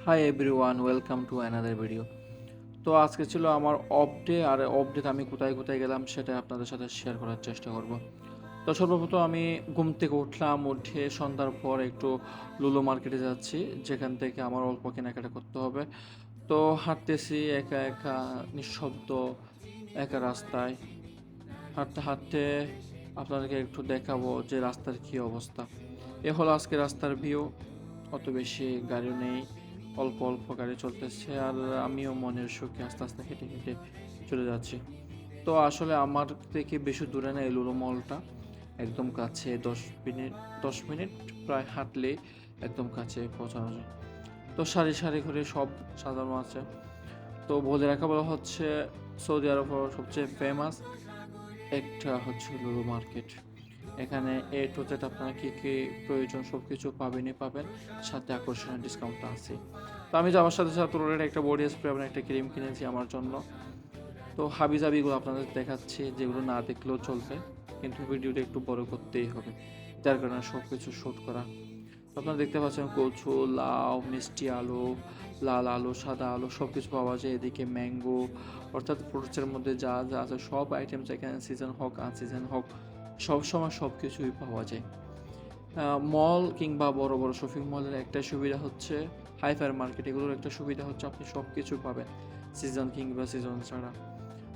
Hi everyone, welcome to another video. তো আজকে ছিল আমার অফ ডে, আর অফ ডেতে আমি কোথায় কোথায় গেলাম সেটা আপনাদের সাথে শেয়ার করার চেষ্টা করব। তো সর্বপ্রথম আমি ঘুম থেকে উঠলাম, উঠে সন্ধ্যার পর একটু লুলু মার্কেটে যাচ্ছি, যেখান থেকে আমার অল্প কেনাকাটা করতে হবে। তো হাঁটতেছি একা একা, নিঃশব্দ, একা রাস্তায় হাঁটতে হাঁটতে আপনাদেরকে একটু দেখাবো যে রাস্তার কী অবস্থা। এ হলো আজকে রাস্তার ভিউ। অত বেশি গাড়িও নেই, অল্প অল্প গাড়ি চলতেছে, আর আমিও মনের সুখে আস্তে আস্তে হেঁটে হেঁটে চলে যাচ্ছি। তো আসলে আমার থেকে বেশি দূরে না এই লুলু মলটা, একদম কাছে। 10 মিনিট প্রায় হাঁটলে একদম কাছে পৌঁছানো যায়। তো সারি সারি করে সব সাজানো আছে। তো বলে রাখা বলা হচ্ছে সৌদি আরব সবচেয়ে ফেমাস একটা হচ্ছে লুলু মার্কেট। এখানে এ টু জেড আপনার কী কী প্রয়োজন সব কিছু পাবেনই পাবেন, সাথে আকর্ষণীয় ডিসকাউন্ট আছে। তো আমি যাওয়ার সাথে সাথে অলরেডি একটা বডি স্প্রে এবং একটা ক্রিম কিনেছি আমার জন্য। তো হাবিজাবিগুলো আপনাদের দেখাচ্ছি, যেগুলো না দেখলেও চলবে, কিন্তু ভিডিওটা একটু বড় করতেই হবে, যার কারণে সব কিছু শ্যুট করা। আপনারা দেখতে পাচ্ছেন কচু, লাউ, মিষ্টি আলু, লাল আলু, সাদা আলু সব কিছু পাওয়া যায়। এদিকে ম্যাঙ্গো, অর্থাৎ ফ্রুটসের মধ্যে যা যা আছে সব আইটেমস এখানে, সিজন হোক আনসিজন হোক, সবসময় সব কিছুই পাওয়া যায়। মল কিংবা বড় বড় শপিং মলের একটা সুবিধা হচ্ছে, হাইফার মার্কেট এগুলোর একটা সুবিধা হচ্ছে আপনি সব কিছু পাবেন সিজন কিংবা সিজন ছাড়া।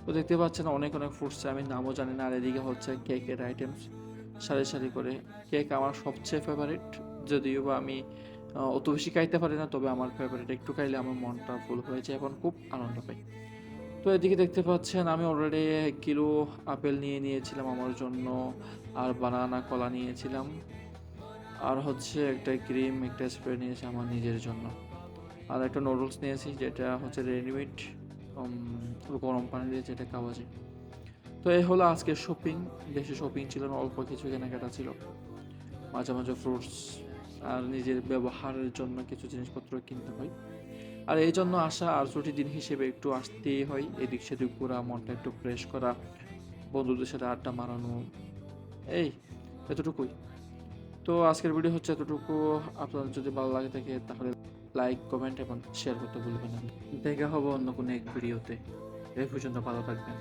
তো দেখতে পাচ্ছেন অনেক অনেক ফ্রুটস, আমি নামও জানি না। আর এদিকে হচ্ছে কেকের আইটেমস সারি সারি করে। কেক আমার সবচেয়ে ফেভারিট, যদিও বা আমি অত বেশি খাইতে পারি না, তবে আমার ফেভারিট। একটু খাইলে আমার মনটা ফুল হয়ে যায়, এখন খুব আনন্দ পাই। তো এদিকে দেখতে পাচ্ছেন আমি অলরেডি 1 কিলো আপেল নিয়ে নিয়েছিলাম আমার জন্য, আর বানানা কলা নিয়েছিলাম, আর হচ্ছে একটা ক্রিম, একটা স্প্রে নিয়েছি আমার নিজের জন্য, আর একটা নুডলস নিয়েছি যেটা হচ্ছে রেডিমেড, গরম পানি দিয়ে যেটা খাওয়া যায়। তো এই হলো আজকের শপিং। বেশি শপিং ছিল না, অল্প কিছু কেনাকাটা ছিল, মাঝে মাঝে ফ্রুটস আর নিজের ব্যবহারের জন্য কিছু জিনিসপত্র কিনতে হয়। আর এই জন্য আসা, আর ছুটির দিন হিসেবে একটু আসতেই হয়, এদিক সেদিক ঘোরা, মনটা একটু ফ্রেশ করা, বন্ধুদের সাথে আড্ডা মারানো, এই এতটুকুই। তো আজকের ভিডিও হচ্ছে এতটুকু। আপনাদের যদি ভালো লাগে থাকে তাহলে লাইক, কমেন্ট এবং শেয়ার করতে ভুলবেন না। দেখা হবে অন্য কোনো এক ভিডিওতে। এই পর্যন্ত ভালো থাকবেন।